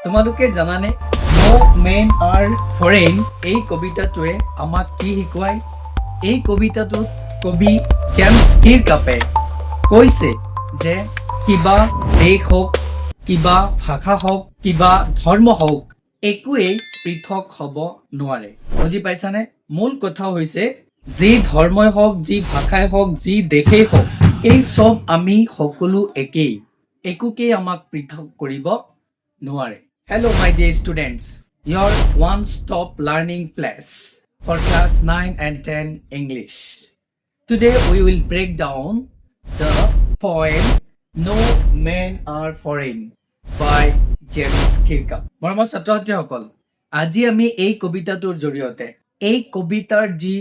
তোমালোকে জানানে নো man R foreign এই কবিতাটোৱে আমাক কি শিকোৱায়? এই কবিতাটোত কবি জেমছ কিৰকাপে কৈছে যে কিবা দেশ হওক, কিবা ভাষা হওক, কিবা ধৰ্ম হওক, একোৱেই পৃথক হ'ব নোৱাৰে। বুজি পাইছানে? মূল কথা হৈছে যি ধৰ্মই হওক, যি ভাষাই হওক, যি দেশেই হওক, এই চব আমি সকলো একেই, একোকেই আমাক পৃথক কৰিব নোৱাৰে। Hello my dear students, your one-stop learning place for class 9 and 10 English. Today we will break down the poem No Men Are Foreign by James Kirkup. মৰমৰ ছাত্ৰ-ছাত্ৰীসকল, আজি আমি এই কবিতাটোৰ জৰিয়তে এই কবিতাৰ যি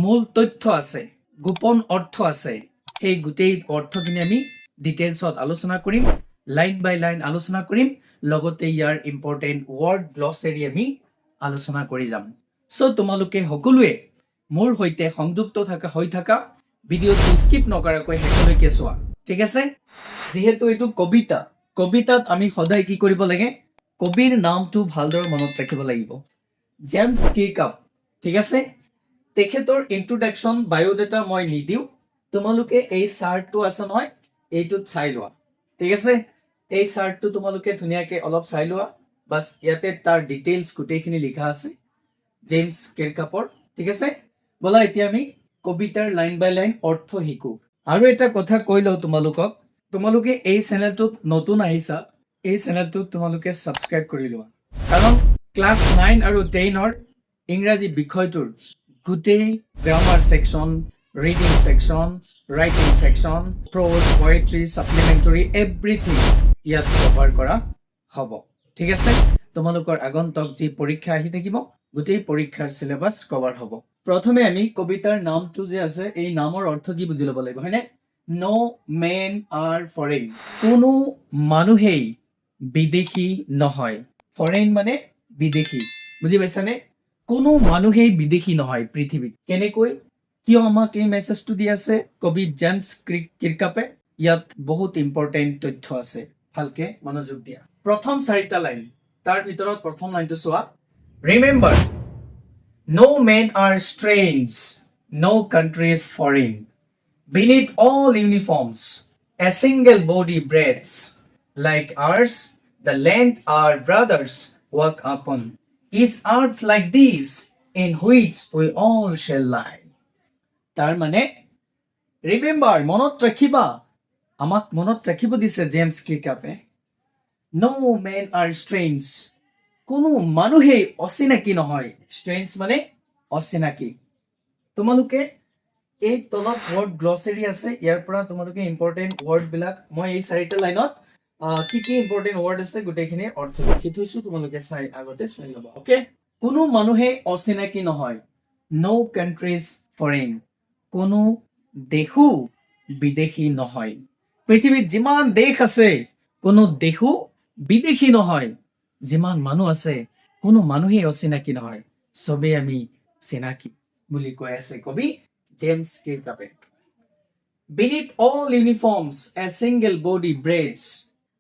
মূল তথ্য আছে, গোপন অৰ্থ আছে, সেই গোটেই অৰ্থখিনি আমি ডিটেইলছত আলোচনা কৰিম, লাইন বাই লাইন আলোচনা কৰিম, লগতে ইয়াৰ ইম্পৰ্টেণ্ট ৱৰ্ড গ্লছাৰী আমি আলোচনা কৰি যাম। চ' তোমালোকে সকলোৱে মোৰ সৈতে সংযুক্ত হৈ থাকা, ভিডিঅ'টো স্কিপ নকৰাকৈ শেষলৈকে চোৱা, ঠিক আছে? যিহেতু এইটো কবিতাত আমি সদায় কি কৰিব লাগে? কবিৰ নামটো ভালদৰে মনত ৰাখিব লাগিব, জেমছ কিৰকাপ, ঠিক আছে? তেখেতৰ ইন্ট্ৰডাকশ্যন বায়'ডাটা মই নিদিওঁ, তোমালোকে এই চাৰ্টটো আছে নহয়, এইটোত চাই লোৱা, ঠিক আছে? এই চাৰ্টটো তোমালোকে ধুনীয়াকৈ অলপ চাই লোৱা, বাছ ইয়াতে তাৰ ডিটেইলছ গোটেইখিনি লিখা আছে জেমছ কিৰকাপৰ, ঠিক আছে? ব'লা এতিয়া আমি কবিতাৰ লাইন বাই লাইন অৰ্থ শিকোঁ। আৰু এটা কথা কৈ লওঁ তোমালোকক, তোমালোকে এই চেনেলটোত নতুন আহিছা, এই চেনেলটোত তোমালোকে ছাবস্ক্ৰাইব কৰি লোৱা, কাৰণ ক্লাছ 9 আৰু 10ৰ ইংৰাজী বিষয়টোৰ গোটেই grammar section, reading section, writing section, prose, poetry, supplementary, everything ইয়াত কভাৰ কৰা হ'ব, ঠিক আছে? তোমালোকৰ আগন্তুক যি পৰীক্ষা আহি থাকিব, গোটেই পৰীক্ষাৰ চিলেবাছ কভাৰ হ'ব। প্ৰথমে আমি কবিতাৰ নামটো যে আছে, এই নামৰ অৰ্থ কি বুজি ল'ব লাগিব, হয়নে? নো মেন আৰ ফৰেইন, কোনো মানুহেই বিদেশী নহয়। ফৰেইন মানে বিদেশী, বুজি পাইছানে? কোনো মানুহেই বিদেশী নহয় পৃথিৱীত। কেনেকৈ, কিয় আমাক এই মেছেজটো দি আছে কবি জেমছ কিৰকাপে? ইয়াত বহুত ইম্পৰ্টেণ্ট তথ্য আছে, ভালকে মনোযোগ দিয়া। প্ৰথম 4টা লাইন, তাৰ ভিতৰত প্ৰথম লাইনটো চোৱা, remember no men are strange, no country is foreign. Beneath all uniforms, a single body breathes. Like ours, the land our brothers walk upon. Is earth like this, in which we all shall lie? তাৰ মানে remember, মনত ৰাখিবা, আমাক মনত ৰাখিব দিছে James কিৰকাপে। No men are strange, কোনো মানুহেই অচিনাকি নহয়। ষ্ট্ৰেঞ্জ মানে অচিনাকি। তোমালোকে এই তলত ৱৰ্ড গ্লছাৰী আছে, ইয়াৰ পৰা তোমালোকে ইম্পৰ্টেণ্ট ৱৰ্ডবিলাক, মই এই 4টা লাইনত কি কি ইম্পৰ্টেণ্ট ৱৰ্ড আছে গোটেইখিনি অৰ্থ লিখি থৈছো, তোমালোকে আগতে চাই ল'বা, অ'কে? কোনো মানুহেই অচিনাকি নহয়, no countries foreign, কোনো দেশো বিদেশী নহয়। পৃথিৱীত যিমান দেশ আছে, কোনো দেশো বিদেশী নহয়। যিমান মানুহ আছে, কোনো মানুহেই অচিনাকি নহয়, চবেই আমি চিনাকি বুলি কৈ আছে কবি James কিৰকাপে। Beneath all uniforms, a single body breathes,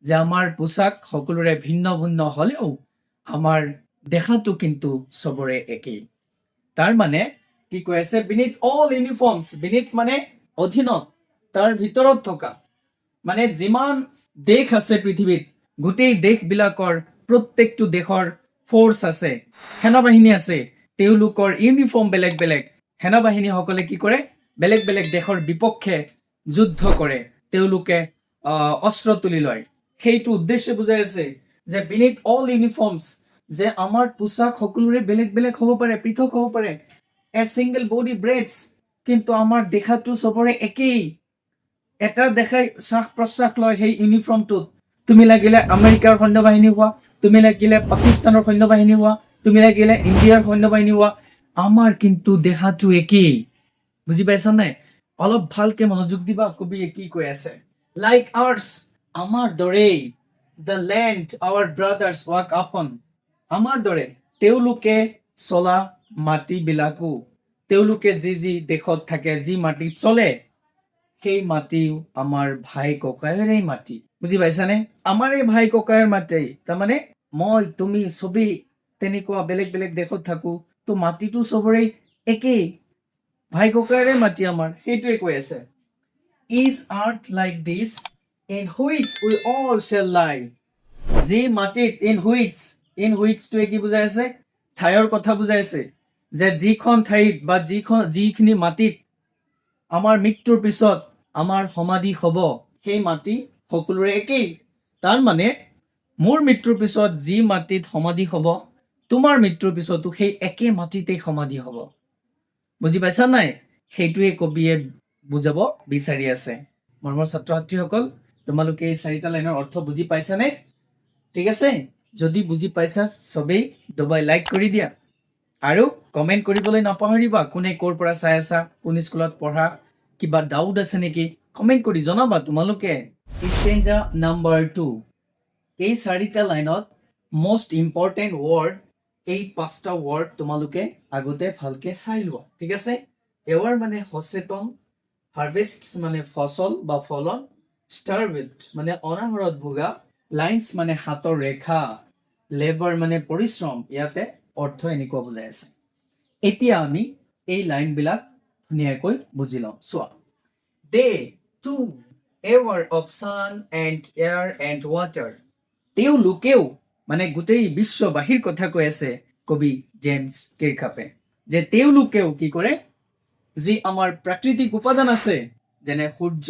যে আমাৰ পোচাক সকলোৰে ভিন্ন ভিন্ন হ'লেও আমাৰ দেখাটো কিন্তু চবৰে একেই। তাৰ মানে কি কৈ আছে? Beneath all uniforms, beneath মানে অধীনত, তাৰ ভিতৰত থকা, মানে যিমান দেশ আছে পৃথিৱীত, গোটেই দেশবিলাকৰ প্ৰত্যেকটো দেশৰ ফ'ৰ্চ আছে, সেনাবাহিনী আছে, তেওঁলোকৰ ইউনিফৰ্ম বেলেগ বেলেগ। সেনাবাহিনীসকলে কি কৰে? বেলেগ বেলেগ দেশৰ বিপক্ষে যুদ্ধ কৰে, তেওঁলোকে অস্ত্ৰ তুলি লয়। সেইটো উদ্দেশ্য বুজাই আছে যে বিনিথ অল ইউনিফৰ্মছ, যে আমাৰ পোচাক সকলোৰে বেলেগ বেলেগ হ'ব পাৰে, পৃথক হ'ব পাৰে। এ ছিংগল বডি ব্ৰেথছ, কিন্তু আমাৰ দেখাটো চবৰে একেই। এটা দেখাই শ্বাস প্ৰশ্বাস লয় সেই ইউনিফৰ্মটোত। তুমি লাগিলে আমেৰিকাৰ সৈন্যবাহিনী হোৱা, তুমি লাগিলে পাকিস্তানৰ সৈন্যবাহিনী হোৱা, তুমি লাগিলে ইণ্ডিয়াৰ সৈন্যবাহিনী হোৱা, আমাৰ কিন্তু দেখাটো একেই। বুজি পাইছা নাই? অলপ ভালকে মনোযোগ দিবা, কবি কি কৈ আছে। লাইক আৱাৰ্ছ, আমাৰ দৰেই, the land our brothers walk upon, আমাৰ দৰে তেওঁলোকে চলা মাটিবিলাকো, তেওঁলোকে যি যি দেশত থাকে, যি মাটিত চলে, সেই মাটিও আমাৰ ভাই ককায়ৰে মাটি। বুজি পাইছানে? আমাৰ এই ভাই ককায়ৰ মাটি, তাৰমানে মই তুমি চবেই তেনেকুৱা বেলেগ বেলেগ দেশত থাকো, তো মাটিটো চবৰে একেই, ভাই ককাৰে মাটি আমাৰ, সেইটোৱে কৈ আছে। Is earth like this in which we all shell লাই, যি মাটিত ইন হুইচটোৱে কি বুজাই আছে? ঠাইৰ কথা বুজাই আছে, যে যিখন ঠাইত বা যিখিনি মাটিত আমাৰ মৃত্যুৰ পিছত আমাৰ সমাধি হ'ব, সেই মাটি সকলোৰে একেই। তাৰ মানে মোৰ মৃত্যুৰ পিছত যি মাটিত সমাধি হ'ব, তোমাৰ মৃত্যুৰ পিছতো সেই একে মাটিতেই সমাধি হ'ব। বুজি পাইছা নাই? সেইটোৱে কবিয়ে বুজাব বিচাৰি আছে। মৰমৰ ছাত্ৰ ছাত্ৰীসকল, তোমালোকে এই 4টা লাইনৰ অৰ্থ বুজি পাইছানে? ঠিক আছে, যদি বুজি পাইছা চবেই দবাই লাইক কৰি দিয়া, আৰু কমেণ্ট কৰিবলৈ নাপাহৰিবা। কোনে ক'ৰ পৰা চাই আছা, কোন স্কুলত পঢ়া, কিবা ডাউট আছে নেকি, কমেণ্ট কৰি জনাবা তোমালোকে। ষ্টেঞ্জা নাম্বাৰ 2, এই 4টা লাইনত মষ্ট ইম্পৰ্টেণ্ট ৱৰ্ড, এই 5টা ৱৰ্ড তোমালোকে আগতে ভালকে চাই লোৱা। ঠিক আছে, এৱাৰ মানে সচেতন, হাৰ্ভেষ্ট মানে ফচল বা ফলন, ষ্টাৰভেড মানে অনাহৰত ভোগা, লাইন্স মানে হাতৰ ৰেখা, লেবাৰ মানে পৰিশ্ৰম। ইয়াতে অৰ্থ এনেকুৱা বুজাই আছে। এতিয়া আমি এই লাইনবিলাক ধুনীয়াকৈ বুজি লওঁ। চোৱা, they too aware of sun and air and water, তেওঁলোকেও মানে গোটেই বিশ্ববাসীৰ কথা কৈ আছে কবি জেমছ কিৰ্কহাফে, যে তেওঁলোকেও কি কৰে? যি আমাৰ প্ৰাকৃতিক উপাদান আছে, যেনে সূৰ্য,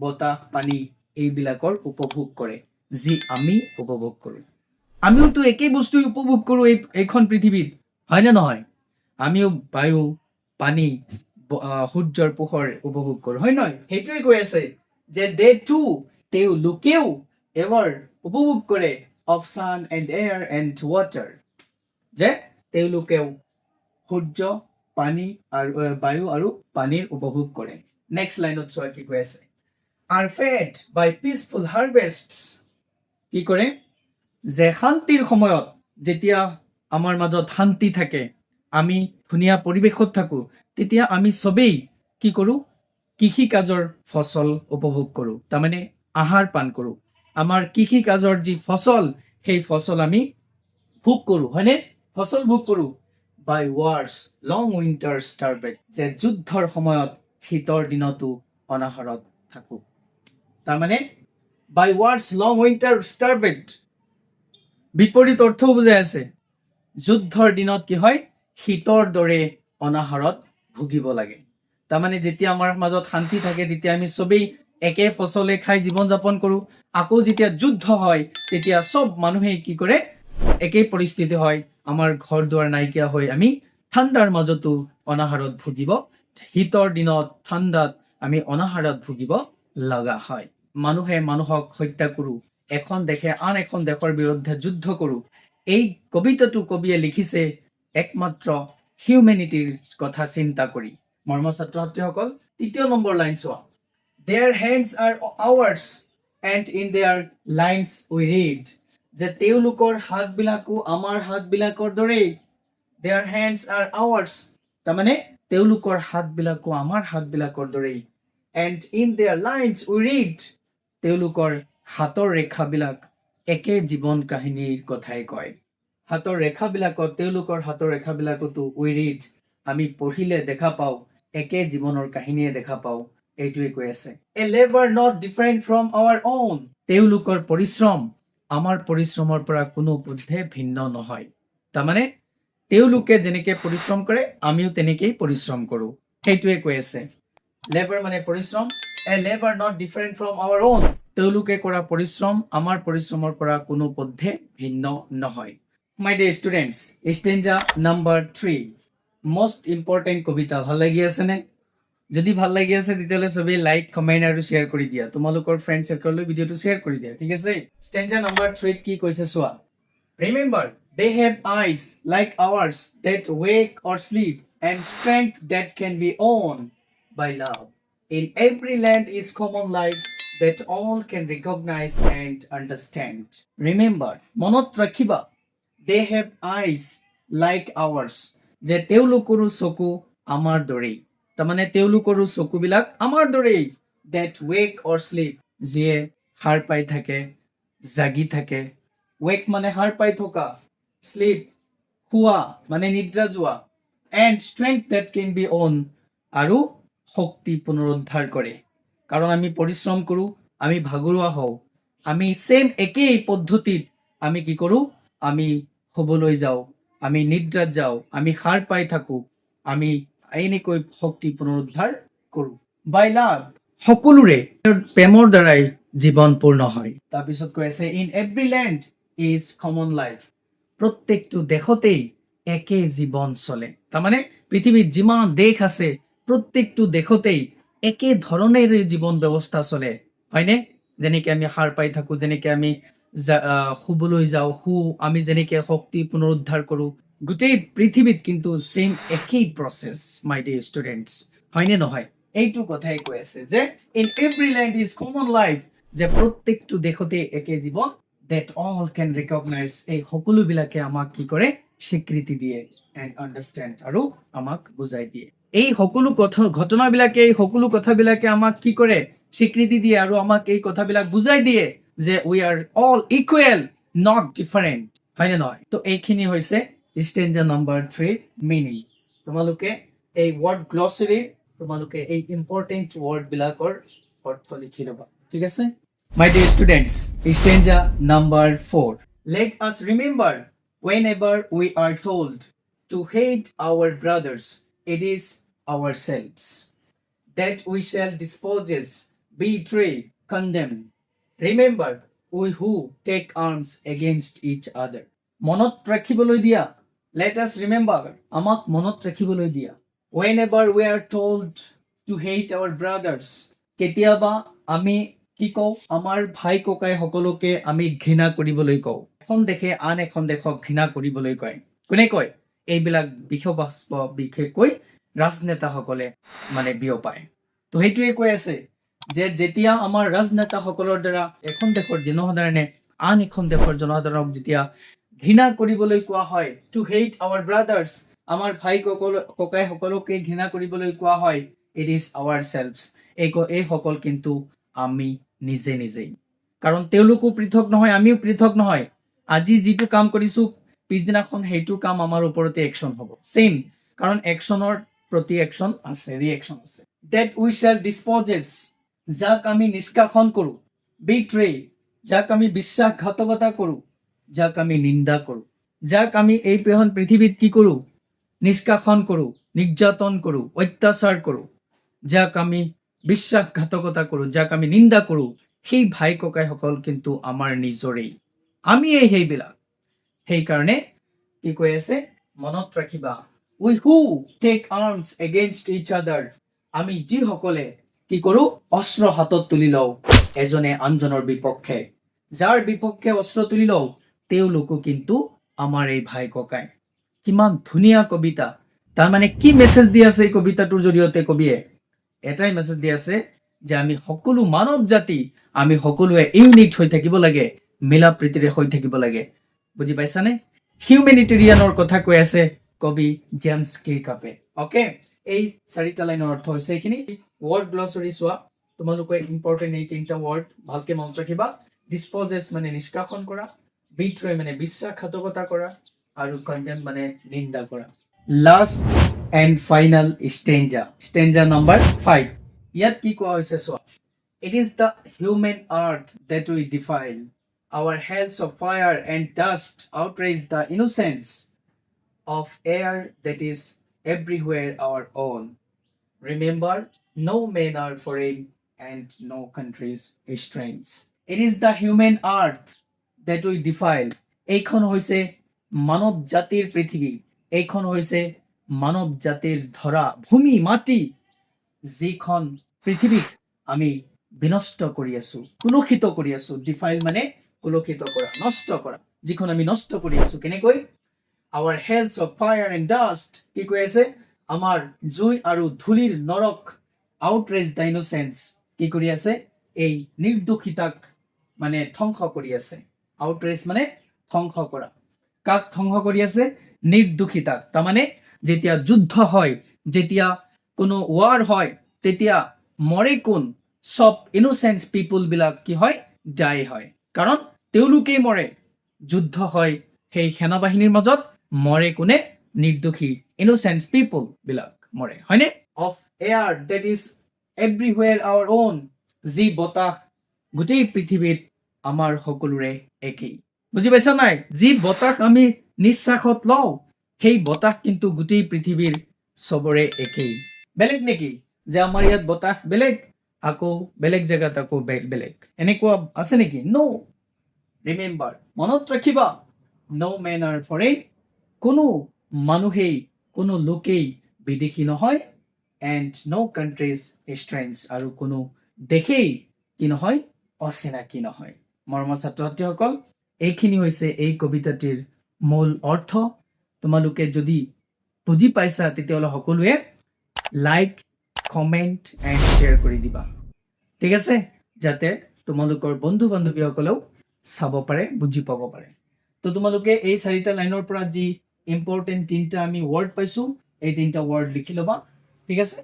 বতাহ, পানী, এইবিলাকৰ উপভোগ কৰে, যি আমি উপভোগ কৰোঁ। আমিওতো একেই বস্তু উপভোগ কৰোঁ এইখন পৃথিৱীত, হয়নে নহয়? আমিও বায়ু, পানী, সূৰ্যৰ পোহৰ উপভোগ কৰোঁ, হয় নহয়? সেইটোৱে কৈ আছে যে দে টু, তেওঁলোকেও এবাৰ উপভোগ কৰে of sun and air and water, যে তেওঁলোকেও সূৰ্য, পানী আৰু বায়ু আৰু পানীৰ উপভোগ কৰে। নেক্সট লাইনত চোৱা কি কৈ আছে, আৰ ফেড বাই পিচফুল হাৰ্ভেষ্টছ, কি কৰে? যে শান্তিৰ সময়ত, যেতিয়া আমাৰ মাজত শান্তি থাকে, আমি ধুনীয়া পৰিৱেশত থাকোঁ, তেতিয়া আমি চবেই কি কৰোঁ? কৃষি কাজৰ ফচল উপভোগ কৰোঁ, তাৰমানে আহাৰ পান কৰোঁ। আমাৰ কৃষি কাজৰ যি ফচল, সেই ফচল আমি ভোগ কৰোঁ, হয়নে? ফচল ভোগ কৰোঁ। বাই ৱাৰ্ছ লং উইণ্টাৰ ষ্টাৰভেড, যে যুদ্ধৰ সময়ত শীতৰ দিনতো অনাহাৰত থাকোঁ। তাৰমানে বাই ৱাৰ্ছ লং উইণ্টাৰ ষ্টাৰভেড, বিপৰীত অৰ্থও বুজাই আছে। যুদ্ধৰ দিনত কি হয়? শীতৰ দৰে অনাহাৰত ভুগিব লাগে। তাৰমানে যেতিয়া আমাৰ মাজত শান্তি থাকে, তেতিয়া আমি চবেই একে ফচলে খাই জীৱন যাপন কৰোঁ। আকৌ যেতিয়া যুদ্ধ হয়, তেতিয়া চব মানুহে কি কৰে? একেই পৰিস্থিতি হয়, আমাৰ ঘৰ দুৱাৰ নাইকিয়া হৈ আমি ঠাণ্ডাৰ মাজতো অনাহাৰত ভুগিব, শীতৰ দিনত ঠাণ্ডাত আমি অনাহাৰত ভুগিব লগা হয়। মানুহে মানুহক হত্যা কৰোঁ, এখন দেশে আন এখন দেশৰ বিৰুদ্ধে যুদ্ধ কৰোঁ। এই কবিতাটো কবিয়ে লিখিছে একমাত্ৰ হিউমেনিটিৰ কথা চিন্তা কৰি। মৰমৰ ছাত্ৰ ছাত্ৰীসকল, 3 নম্বৰ লাইন চোৱা, their hands are ours and in their lines we read, যে তেওঁলোকৰ হাতবিলাকো আমাৰ হাতবিলাকৰ দৰেই। দেয়াৰ হেণ্ডছ আৰ আৱাৰ্ছ, তাৰমানে তেওঁলোকৰ হাতবিলাকো আমাৰ হাতবিলাকৰ দৰেই। And in their lines we read, তেওঁলোকৰ হাতৰ ৰেখাবিলাক একে জীৱন কাহিনীৰ কথাই কয়। হাতৰ ৰেখাবিলাকত, তেওঁলোকৰ হাতৰ ৰেখাবিলাকতো উই ৰিড, আমি পঢ়িলে দেখা পাওঁ, একে জীৱনৰ কাহিনীয়ে দেখা পাওঁ। এইটোৱে কৈ আছে, a labour not different from our own, তেওঁলোকৰ পৰিশ্ৰম আমাৰ পৰিশ্ৰমৰ পৰা কোনো পধ্যে ভিন্ন নহয়। তাৰমানে তেওঁলোকে যেনেকে পৰিশ্ৰম কৰে, আমিও তেনেকেই পৰিশ্ৰম কৰোঁ। সেইটোৱে কৈ আছে, লেবাৰ মানে পৰিশ্ৰম, a labour not different from our own, তেওঁলোকে কৰা পৰিশ্ৰম আমাৰ পৰিশ্ৰমৰ পৰা কোনো পধ্যে ভিন্ন নহয়। My dear students, stanza number 3, most important কবিতা। ভাল লাগি আছেনে? যদি ভাল লাগি আছে, তেতিয়াহ'লে চবেই লাইক, কমেণ্ট আৰু শ্বেয়াৰ কৰি দিয়া। তোমালোকৰ ফ্ৰেণ্ড চাৰ্কললৈ ভিডিঅ'টো শ্বেয়াৰ কৰি দিয়া, ঠিক আছে? ষ্টেঞ্জা নাম্বাৰ 3 কি কৈছে চোৱা, remember they have eyes like ours that wake or sleep and strength that can be owned by love. In every land is common life that all can recognize and understand. Remember, মনত ৰাখিবা, they have eyes like ours, যে তেওঁলোকৰো চকু আমাৰ দৰেই। তাৰমানে তেওঁলোকৰো চকুবিলাক আমাৰ দৰেই। that wake or sleep, যিয়ে সাৰ পাই থাকে, জাগি থাকে, ৱেক মানে সাৰ পাই থকা, শ্লিপ শুৱা মানে নিদ্ৰা যোৱা, and strength that can be won আৰু শক্তি পুনৰুদ্ধাৰ কৰে। কাৰণ আমি পৰিশ্ৰম কৰোঁ, আমি ভাগৰুৱা হওঁ, আমি সেম একেই পদ্ধতিত আমি কি কৰোঁ, আমি শুবলৈ যাওঁ, আমি নিদ্ৰাত যাওঁ, আমি সাৰ পাই থাকোঁ, আমি এনেকৈ শক্তি পুনৰুদ্ধাৰ কৰোঁ। বাই লাভ, সকলোৰে প্ৰেমৰ দ্বাৰাই জীৱন পূৰ্ণ হয়। তাৰপিছত কৈ আছে in every land is common life, প্ৰত্যেকটো দেশতেই একে জীৱন চলে। তাৰমানে পৃথিৱীত যিমান দেশ আছে প্ৰত্যেকটো দেশতেই একে ধৰণেৰে জীৱন ব্যৱস্থা চলে, হয়নে? যেনেকৈ আমি সাৰ পাই থাকোঁ, যেনেকৈ আমি শুবলৈ যাওঁ, আমি যেনেকৈ শক্তি পুনৰুদ্ধাৰ কৰোঁ, গোটেই পৃথিৱীত কিন্তু সেম একেই প্ৰচেছ, মাই ডিয়াৰ ষ্টুডেণ্টছ, হয়নে নহয়? এইটো কথাই কৈ আছে যে in every land is common life, যে প্ৰত্যেকটো দেশতে একে জীৱন, that all can recognize, এই সকলোবিলাকে আমাক কি কৰে, স্বীকৃতি দিয়ে and understand, আৰু আমাক বুজাই দিয়ে। এই সকলো ঘটনাবিলাকে, এই সকলো কথাবিলাকে আমাক কি কৰে, স্বীকৃতি দিয়ে আৰু আমাক এই কথাবিলাক বুজাই দিয়ে যে we are all equal, not different, হয়নে নহয়? তো এইখিনি হৈছে ষ্টেঞ্জা নাম্বাৰ 3 মিনিং। তোমালোকে এই ৱৰ্ড গ্লছাৰী, তোমালোকে এই ইম্পৰ্টেণ্ট ৱৰ্ডবিলাকৰ অৰ্থ লিখি ল'বা, ঠিক আছে? My dear students, stanza number 4. Let us remember, whenever we are told to hate our brothers, it is ourselves that we shall dispose, betray, condemn. Remember, we who take arms against each other. মনত ৰাখিবলৈ দিয়া, let us remember, আমাক মনত ৰাখিবলৈ দিয়া, whenever we are told to hate our brothers, কেতিয়াবা আমি কি কওঁ, আমাৰ ভাই ককাই সকলোকে আমি ঘৃণা কৰিবলৈ কওঁ। এখন দেশে আন এখন দেশক ঘৃণা কৰিবলৈ কয়। কোনে কয়? এইবিলাক বিষবাষ্প বিশেষকৈ ৰাজনেতাসকলে মানে বিয়পায়। তো সেইটোৱে কৈ আছে যে যেতিয়া আমাৰ ৰাজনেতাসকলৰ দ্বাৰা এখন দেশৰ জনসাধাৰণে আন এখন দেশৰ জনসাধাৰণক যেতিয়া ঘৃণা কৰিবলৈ কোৱা হয়, টু হেট আৱাৰ ব্ৰাদাৰ্ছ, আমাৰ ভাই ককাই সকলোকে ঘৃণা কৰিবলৈ কোৱা হয়, ইট ইজ আৱাৰ চেল্ফছ, এইসকল কিন্তু আমি নিজে নিজেই। কাৰণ তেওঁলোকো পৃথক নহয়, আমিও পৃথক নহয়। আজি যিটো কাম কৰিছোঁ, পিছদিনাখন সেইটো কাম আমাৰ ওপৰতে একশ্যন হ'ব, চেম। কাৰণ একশ্যনৰ প্ৰতি একশ্যন আছে, ৰিয়েকশ্যন আছে। ডেট উই শ্বেল ডিছপ'জেছ, যাক আমি নিষ্কাশন কৰোঁ, বিট্ৰে, যাক আমি বিশ্বাসঘাতকতা কৰোঁ, যাক আমি নিন্দা কৰোঁ, যাক আমি এই পৃথিৱীত কি কৰোঁ, নিষ্কাশন কৰোঁ, নিৰ্যাতন কৰোঁ, অত্যাচাৰ কৰোঁ, যাক আমি বিশ্বাসঘাতকতা কৰোঁ, যাক আমি নিন্দা কৰোঁ, সেই ভাই ককাইসকল কিন্তু আমাৰ নিজৰেই, আমিয়েই সেইবিলাক। সেইকাৰণে কি কৈ আছে, মনত ৰাখিবা, we who take arms against each other, আমি যিসকলে কি কৰোঁ, অস্ত্ৰ হাতত তুলি লওঁ এজনে আনজনৰ বিপক্ষে, যাৰ বিপক্ষে অস্ত্ৰ তুলি লওঁ তেওঁলোকো কিন্তু আমাৰ এই ভাই ককাই। কিমান ধুনীয়া কবিতা! তাৰমানে কি মেছেজ দি আছে এই কবিতাটোৰ জৰিয়তে? কবিয়ে এটাই মেছেজ দি আছে যে আমি সকলো মানৱ জাতি, আমি সকলোৱে ইউনিট হৈ থাকিব লাগে, মিলা প্ৰীতিৰে হৈ থাকিব লাগে। বুজি পাইছানে? হিউমেনিটেৰিয়ানৰ কথা কৈ আছে কবি জেমছ কিৰ্কাপে। অকে, এই 4টা লাইনৰ অৰ্থ হৈছে এইখিনি। ৱৰ্ড গ্লছাৰী চোৱা, তোমালোকে ইম্পৰ্টেণ্ট এই 3টা ৱৰ্ড ভালকে মনত ৰাখিবা। ডিছপ'জেছ মানে নিষ্কাশন কৰা, বিট্ৰে মানে বিশ্বাসঘাতকতা কৰা, আৰু কণ্ডেম মানে নিন্দা কৰা। Last and final stanza, stanza number 5। ইয়াত কি কোৱা হৈছে চোৱা, it is the human earth that we defile, our hells of fire and dust outrage the innocence of air that is everywhere our own. Remember, no men are foreign and no countries strange. It is the human earth that we defile. এইখন হৈছে মানৱ জাতিৰ পৃথিৱী, এইখন হৈছে মানৱ জাতিৰ ধৰা ভূমি মাটি, যিখন পৃথিৱীক আমি বিনষ্ট কৰি আছো, কুলুষিত কৰি আছো। ডিফাইল মানে কুলুষিত কৰা, নষ্ট কৰা, যিখন আমি নষ্ট কৰি আছো। কেনেকৈ? our hells of fire and dust, কি কৈ আছে, আমাৰ জুই আৰু ধূলিৰ নৰক, outrage the innocence, কি কৰি আছে, এই নিৰ্দোষিতাক মানে ধ্বংস কৰি আছে। outrage মানে ধ্বংস কৰা। কাক ধ্বংস কৰি আছে? নিৰ্দোষিতাক। তাৰমানে যেতিয়া যুদ্ধ হয়, যেতিয়া কোনো ৱাৰ হয়, তেতিয়া মৰে কোন? চব ইনোচেন্ট পিপুল বিলাক কি হয়? ডাই হয়। কাৰণ তেওঁলোকেই মৰে, যুদ্ধ হয় সেই সেনাবাহিনীৰ মাজত মৰে কোনে নিৰ্দোষী ইনোচেন্ট পিপল বিলাক মৰে হয়নে of air that is everywhere our own যি বতাহ গোটেই পৃথিৱীত আমাৰ সকলোৰে একেই বুজি পাইছা নাই যি বতাহ আমি নিশ্বাসত লওঁ সেই বতাহ কিন্তু গোটেই পৃথিৱীৰ চবৰে একেই বেলেগ নেকি যে আমাৰ ইয়াত বতাহ বেলেগ আকৌ বেলেগ জেগাত আকৌ বেলেগ এনেকুৱা আছে নেকি নো ৰিমেম্বাৰ মনত ৰাখিবা নো মেন আৰ ফৰেইন কোনো মানুহেই কোনো লোকেই বিদেশী নহয় এণ্ড নো কাণ্ট্ৰিজ ষ্ট্ৰেঞ্জ আৰু কোনো দেশেই কি নহয় অচিনাকি নহয় মৰমৰ ছাত্ৰ ছাত্ৰীসকল এইখিনি হৈছে এই কবিতাটিৰ মূল অৰ্থ তোমালোকে যদি বুজি পাইছা তেতিয়াহ'লে সকলোৱে লাইক কমেণ্ট এণ্ড শ্বেয়াৰ কৰি দিবা ঠিক আছে যাতে তোমালোকৰ বন্ধু বান্ধৱীসকলেও চাব পাৰে বুজি পাব পাৰে তো তোমালোকে এই 4টা লাইনৰ পৰা যি ইম্পৰ্টেণ্ট 3টা আমি ৱৰ্ড পাইছো এই 3টা ৱৰ্ড লিখি ল'বা ঠিক আছে